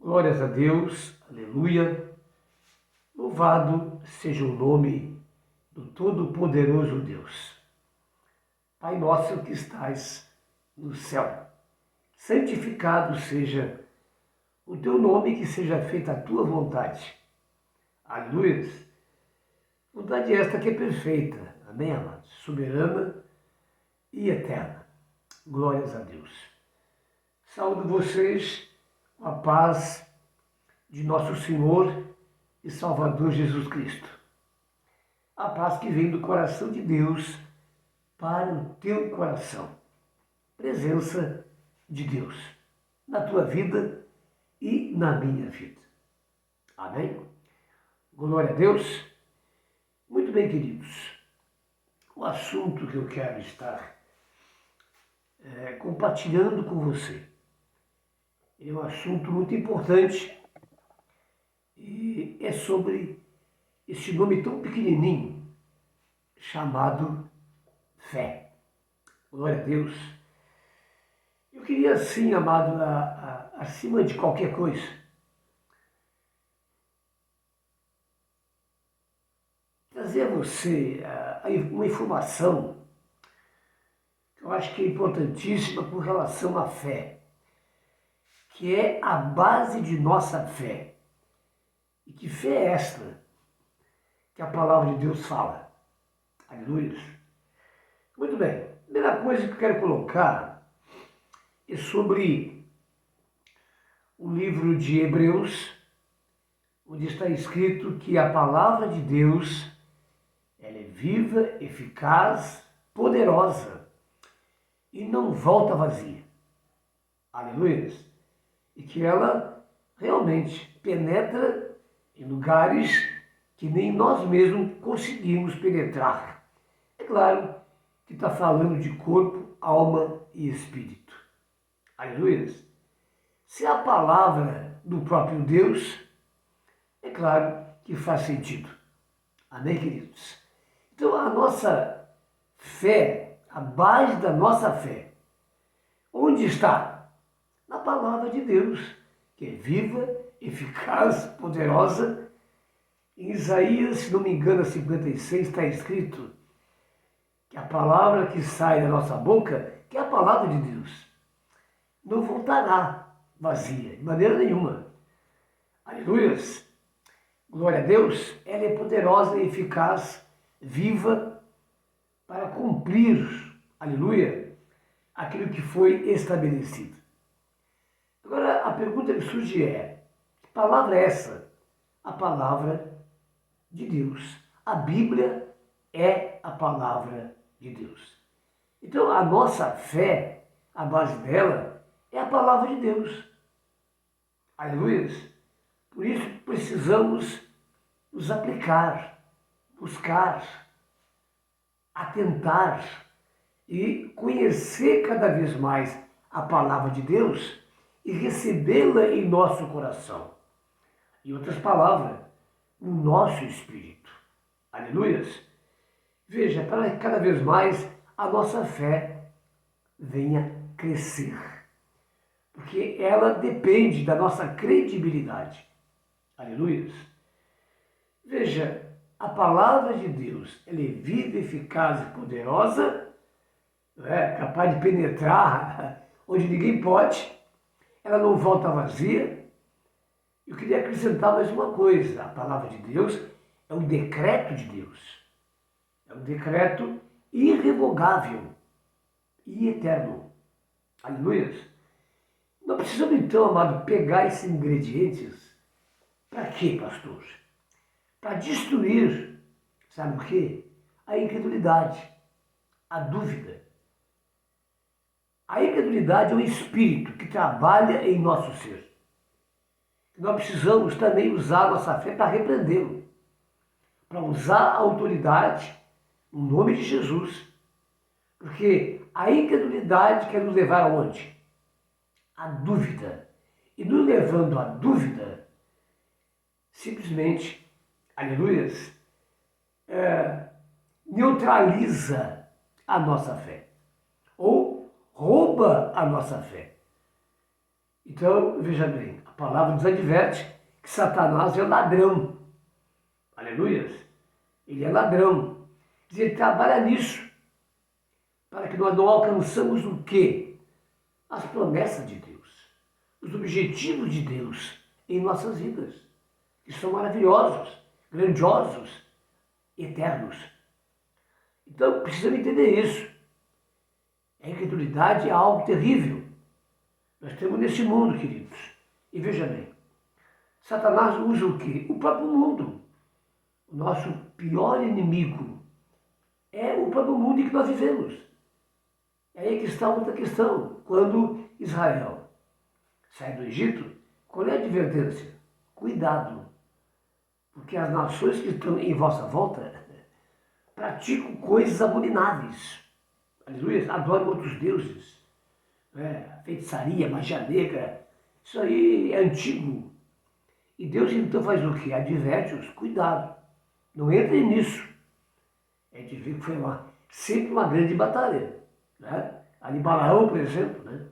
Glórias a Deus, aleluia. Louvado seja o nome do Todo-Poderoso Deus. Pai nosso que estais no céu, santificado seja o teu nome, que seja feita a tua vontade. Aleluia. Vontade esta que é perfeita, amém, amados? Soberana e eterna. Glórias a Deus. Saúdo vocês com a paz de nosso Senhor e Salvador Jesus Cristo. A paz que vem do coração de Deus para o teu coração. Presença de Deus na tua vida e na minha vida. Amém? Glória a Deus. Muito bem, queridos. O assunto que eu quero estar compartilhando com você é um assunto muito importante e é sobre esse nome tão pequenininho chamado fé. Glória a Deus. Eu queria, assim, amado, acima de qualquer coisa, trazer a você uma informação que eu acho que é importantíssima com relação à fé, que é a base de nossa fé. E que fé é esta que a palavra de Deus fala? Aleluia. Muito bem. A primeira coisa que eu quero colocar é sobre o livro de Hebreus, onde está escrito que a palavra de Deus ela é viva, eficaz, poderosa e não volta vazia. Aleluia. E que ela realmente penetra em lugares que nem nós mesmos conseguimos penetrar. É claro que está falando de corpo, alma e espírito. Aleluia. Se a palavra do próprio Deus, é claro que faz sentido. Amém, queridos? Então, a nossa fé, a base da nossa fé, onde está? Na palavra de Deus, que é viva, eficaz, poderosa. Em Isaías, se não me engano, 56, está escrito que a palavra que sai da nossa boca, que é a palavra de Deus, não voltará vazia, de maneira nenhuma. Aleluias! Glória a Deus, ela é poderosa e eficaz, viva, para cumprir, aleluia, aquilo que foi estabelecido. Agora, a pergunta que surge é: que palavra é essa? A palavra de Deus. A Bíblia é a palavra de Deus. Então, a nossa fé, a base dela, é a palavra de Deus. Aleluia! Por isso, precisamos nos aplicar, buscar, atentar e conhecer cada vez mais a palavra de Deus e recebê-la em nosso coração. Em outras palavras, no nosso espírito. Aleluias! Veja, para que cada vez mais a nossa fé venha crescer. Porque ela depende da nossa credibilidade. Aleluias! Veja, a palavra de Deus, ela é viva, eficaz e poderosa, capaz de penetrar onde ninguém pode, ela não volta vazia. Eu queria acrescentar mais uma coisa: a palavra de Deus é um decreto de Deus, é um decreto irrevogável e eterno. Aleluia! Não precisamos então, amado, pegar esses ingredientes. Para quê, pastor? Para destruir, sabe o quê? A incredulidade, a dúvida. A incredulidade é um espírito que trabalha em nosso ser. Nós precisamos também usar a nossa fé para repreendê-lo, para usar a autoridade no nome de Jesus. Porque a incredulidade quer nos levar aonde? A dúvida. E nos levando à dúvida, simplesmente, aleluias, neutraliza a nossa fé. Ou rouba a nossa fé. Então, veja bem, a palavra nos adverte que Satanás é ladrão. Aleluias. Ele é ladrão. Ele trabalha nisso, para que nós não alcançamos o quê? As promessas de Deus, os objetivos de Deus em nossas vidas, que são maravilhosos, grandiosos, eternos. Então, precisamos entender isso. A incredulidade é algo terrível. Nós temos nesse mundo, queridos. E veja bem, Satanás usa o quê? O próprio mundo. O nosso pior inimigo é o próprio mundo em que nós vivemos. É aí que está outra questão. Quando Israel sai do Egito, qual é a advertência? Cuidado, porque as nações que estão em vossa volta praticam coisas abomináveis. Aleluia, adoram outros deuses. Feitiçaria, magia negra, isso aí é antigo. E Deus então faz o quê? Adverte-os, cuidado, não entrem nisso. A gente vê que foi sempre uma grande batalha. Né? Ali Balaão, por exemplo, né?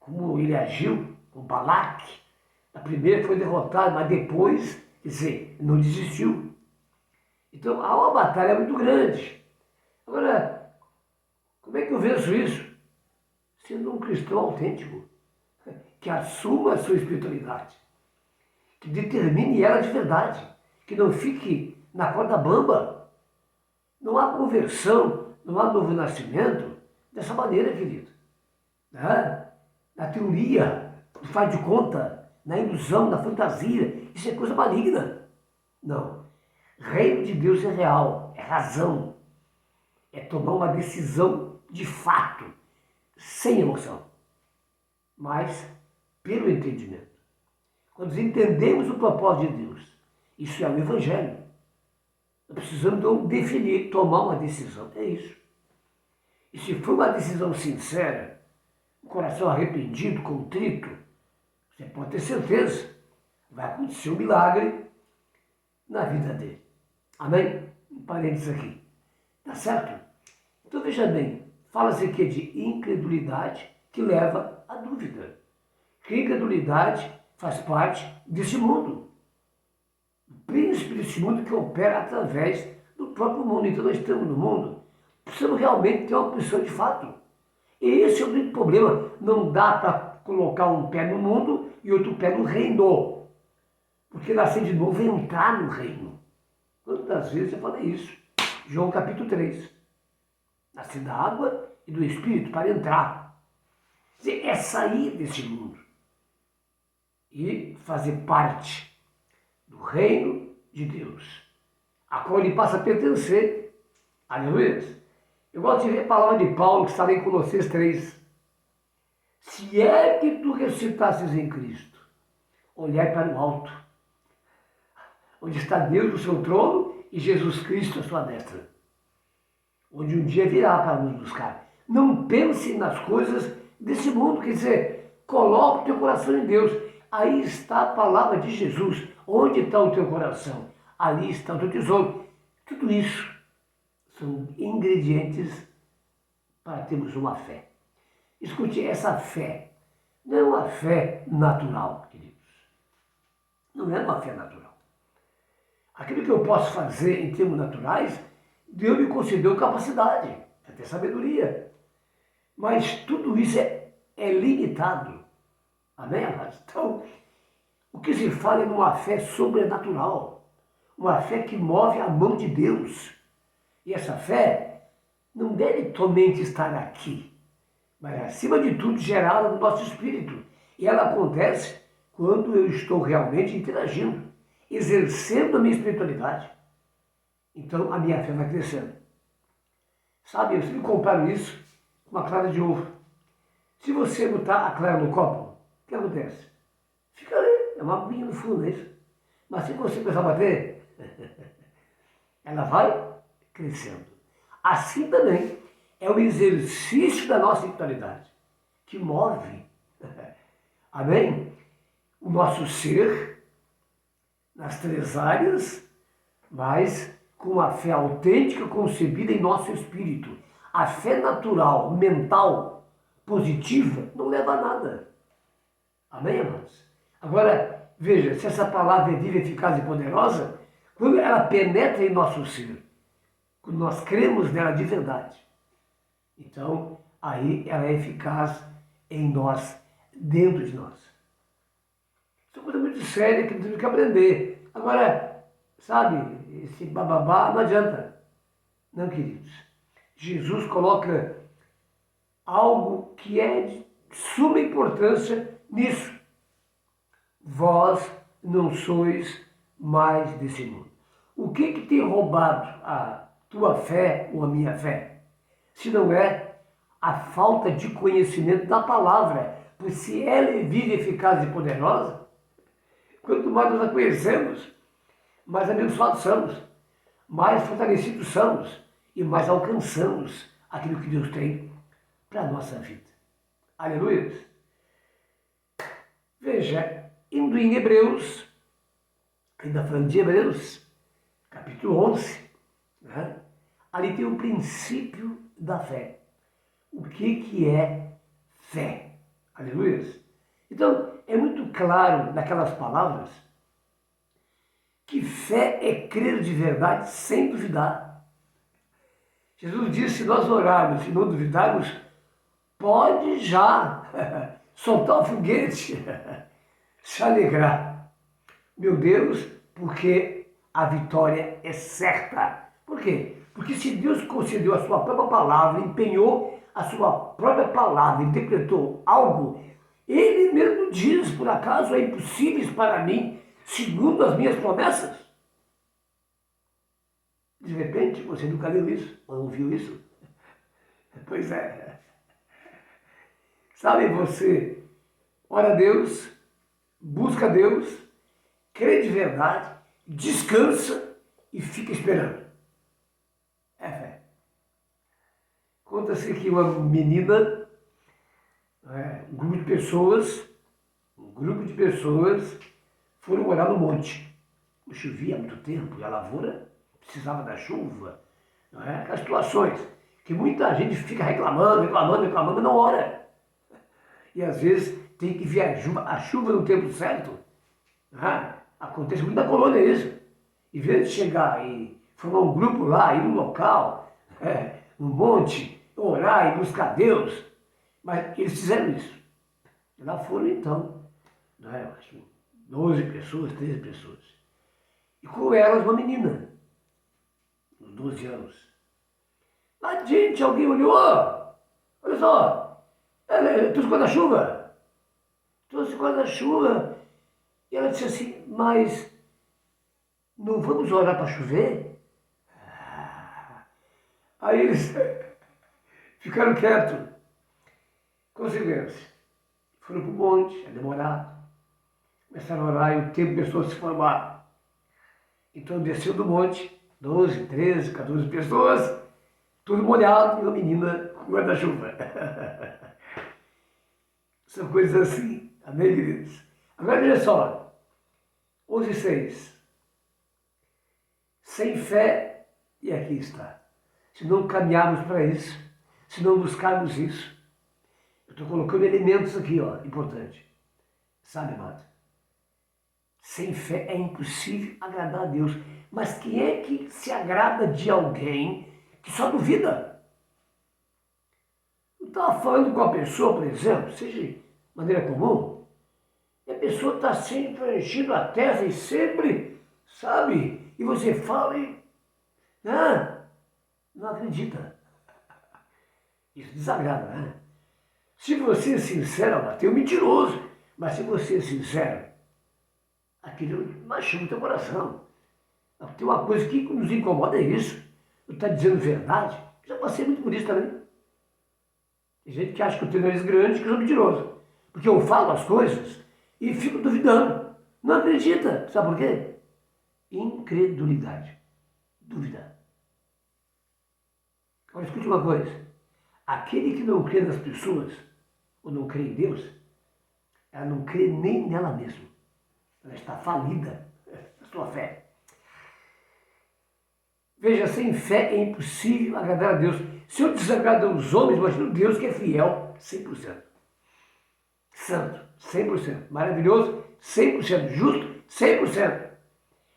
Como ele agiu com Balaque. A primeira foi derrotada, mas depois, quer dizer, não desistiu. Então há uma batalha muito grande. Agora, como é que eu vejo isso? Sendo um cristão autêntico, que assuma a sua espiritualidade, que determine ela de verdade, que não fique na corda bamba. Não há conversão, não há novo nascimento dessa maneira, querido. Né? Na teoria, no faz de conta, na ilusão, na fantasia, isso é coisa maligna. Não. Reino de Deus é real, é razão, é tomar uma decisão de fato, sem emoção, mas pelo entendimento. Quando entendemos o propósito de Deus, isso é o Evangelho. Nós precisamos então definir, tomar uma decisão, é isso. E se for uma decisão sincera, um coração arrependido, contrito, você pode ter certeza, vai acontecer um milagre na vida dele. Amém? Um parênteses aqui. Tá certo? Então veja bem, fala-se aqui de incredulidade que leva à dúvida. Que incredulidade faz parte desse mundo. O príncipe desse mundo que opera através do próprio mundo. Então nós estamos no mundo, precisamos realmente ter uma posição de fato. E esse é o grande problema. Não dá para colocar um pé no mundo e outro pé no reino. Porque nascer de novo é entrar no reino. Quantas vezes eu falei isso? João capítulo 3. Nascer da água e do Espírito para entrar. É sair desse mundo e fazer parte do reino de Deus, a qual ele passa a pertencer. Aleluia. Eu gosto de ver a palavra de Paulo que está em Colossenses 3. Se é que tu ressuscitasses em Cristo, olhai para o alto, onde está Deus no seu trono e Jesus Cristo à sua destra, onde um dia virá para nos buscar. Não pense nas coisas desse mundo, quer dizer, coloque o teu coração em Deus. Aí está a palavra de Jesus. Onde está o teu coração? Ali está o teu tesouro. Tudo isso são ingredientes para termos uma fé. Escute, essa fé não é uma fé natural, queridos. Não é uma fé natural. Aquilo que eu posso fazer em termos naturais, Deus me concedeu capacidade, até sabedoria. Mas tudo isso é limitado. Amém, amados? Então, o que se fala é numa fé sobrenatural. Uma fé que move a mão de Deus. E essa fé não deve somente estar aqui, mas acima de tudo gerada no nosso espírito. E ela acontece quando eu estou realmente interagindo, exercendo a minha espiritualidade. Então a minha fé vai crescendo. Sabe, eu sempre comparo isso com uma clara de ovo. Se você botar a clara no copo, o que acontece? Fica ali, é uma aguinha no fundo, é isso? Mas se você começar a bater, ela vai crescendo. Assim também é o exercício da nossa espiritualidade que move, amém? O nosso ser nas 3 áreas, mas com uma fé autêntica concebida em nosso espírito. A fé natural, mental, positiva, não leva a nada. Amém, amados? Agora, veja, se essa palavra é viva, eficaz e poderosa, quando ela penetra em nosso ser, quando nós cremos nela de verdade, então aí ela é eficaz em nós, dentro de nós. Isso é uma coisa muito séria que nós temos que aprender. Agora, sabe, esse bababá não adianta. Não, queridos. Jesus coloca algo que é de suma importância nisso. Vós não sois mais desse mundo. O que tem roubado a tua fé ou a minha fé? Se não é a falta de conhecimento da palavra. Pois se ela é viva, eficaz e poderosa, quanto mais nós a conhecemos, mais abençoados somos, mais fortalecidos somos e mais alcançamos aquilo que Deus tem para a nossa vida. Aleluia! Veja, indo em Hebreus, ainda falando de Hebreus, capítulo 11, né? Ali tem o princípio da fé. O que é fé? Aleluia! Então, é muito claro naquelas palavras que fé é crer de verdade sem duvidar. Jesus disse, se nós orarmos e não duvidarmos, pode já soltar o foguete, se alegrar. Meu Deus, porque a vitória é certa. Por quê? Porque se Deus concedeu a sua própria palavra, empenhou a sua própria palavra e decretou algo, Ele mesmo diz, por acaso é impossível para mim, segundo as minhas promessas? De repente, você nunca leu isso, ou ouviu isso? Pois é. Sabe, você ora a Deus, busca a Deus, crê de verdade, descansa e fica esperando. É fé. Conta-se que uma menina, um grupo de pessoas foram morar no monte. Chovia há muito tempo e a lavoura precisava da chuva. Aquelas situações que muita gente fica reclamando, mas não ora. E às vezes tem que vir a chuva no tempo certo. Acontece muito na colônia isso. Em vez de chegar e formar um grupo lá, ir no local, no monte, orar e buscar Deus, mas eles fizeram isso. E lá foram então, acho 12 pessoas, 13 pessoas. E com elas uma menina, uns 12 anos. Lá gente, alguém olhou, olha só, trouxe guarda-chuva. Trouxe guarda-chuva. E ela disse assim, mas não vamos orar para chover? Aí eles ficaram quietos. Consequência, foram para o monte, é demorado. Começaram a orar e o tempo começou a se formar. Então desceu do monte, 12, 13, 14 pessoas, tudo molhado, e uma menina com guarda-chuva. São coisas assim, amém, queridos? Agora veja só, 11:6. Sem fé, e aqui está. Se não caminharmos para isso, se não buscarmos isso, eu estou colocando elementos aqui, importante. Sabe, amado? Sem fé é impossível agradar a Deus. Mas quem é que se agrada de alguém que só duvida? Eu estava falando com a pessoa, por exemplo, seja de maneira comum, e a pessoa está sempre enchendo a testa e sempre, sabe? E você fala e não acredita. Isso desagrada, né? Se você é sincero, tem um mentiroso, mas se você é sincero, aquilo machuca o teu coração. Tem uma coisa que nos incomoda, é isso. Eu estou dizendo verdade. Já passei muito por isso também. Tem gente que acha que eu tenho nariz grande, que eu sou mentiroso. Porque eu falo as coisas e fico duvidando. Não acredita. Sabe por quê? Incredulidade. Dúvida. Agora escute uma coisa. Aquele que não crê nas pessoas, ou não crê em Deus, ela não crê nem nela mesma. Ela está falida na sua fé. Veja, sem fé é impossível agradar a Deus. Se eu desagrado aos homens, imagino Deus que é fiel 100%. santo, 100%. Maravilhoso, 100%. Justo, 100%.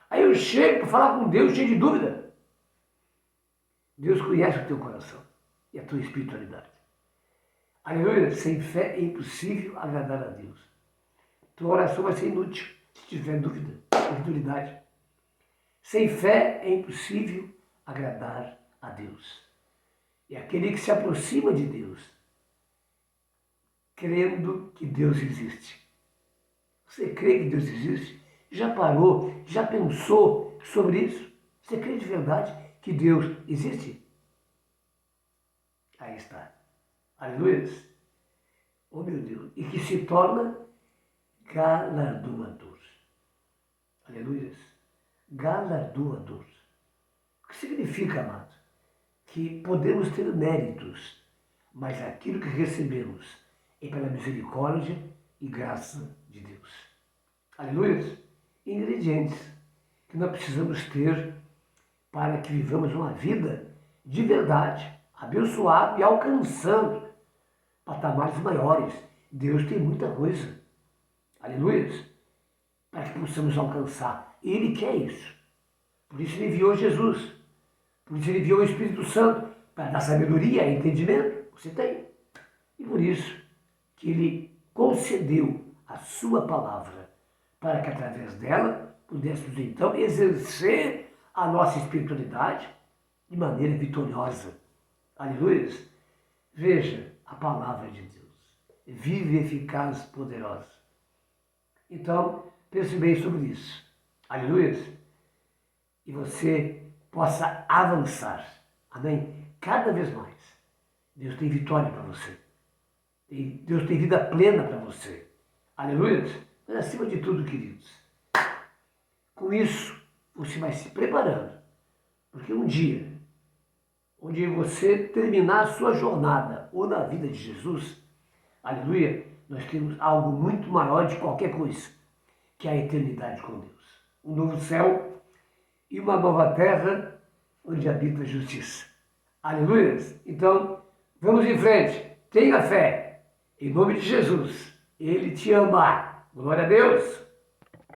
Aí eu chego para falar com Deus cheio de dúvida. Deus conhece o teu coração e a tua espiritualidade. Aleluia, sem fé é impossível agradar a Deus. Tua oração vai ser inútil se tiver dúvida, incredulidade. Sem fé é impossível agradar a Deus. É aquele que se aproxima de Deus, crendo que Deus existe. Você crê que Deus existe? Já parou, já pensou sobre isso? Você crê de verdade que Deus existe? Aí está. Aleluia. Oh meu Deus. E que se torna galardoador. Aleluia. Galardoador. O que significa, amado? Que podemos ter méritos, mas aquilo que recebemos é pela misericórdia e graça de Deus. Aleluia. Ingredientes que nós precisamos ter para que vivamos uma vida de verdade, abençoado e alcançando patamares maiores. Deus tem muita coisa, aleluia, para que possamos alcançar. Ele quer isso. Por isso ele enviou Jesus. Por isso ele enviou o Espírito Santo para dar sabedoria e entendimento. Você tem. E por isso que ele concedeu a sua palavra para que através dela pudéssemos então exercer a nossa espiritualidade de maneira vitoriosa. Aleluia. Veja a palavra de Deus. Vive, eficaz, poderosa. Então, pense bem sobre isso. Aleluia. E você possa avançar. Amém? Cada vez mais. Deus tem vitória para você. Deus tem vida plena para você. Aleluia. Mas acima de tudo, queridos, com isso, você vai se preparando. Porque um dia, onde você terminar a sua jornada ou na vida de Jesus, aleluia, nós temos algo muito maior de qualquer coisa, que é a eternidade com Deus. Um novo céu e uma nova terra onde habita a justiça. Aleluia! Então, vamos em frente. Tenha fé. Em nome de Jesus. Ele te ama. Glória a Deus.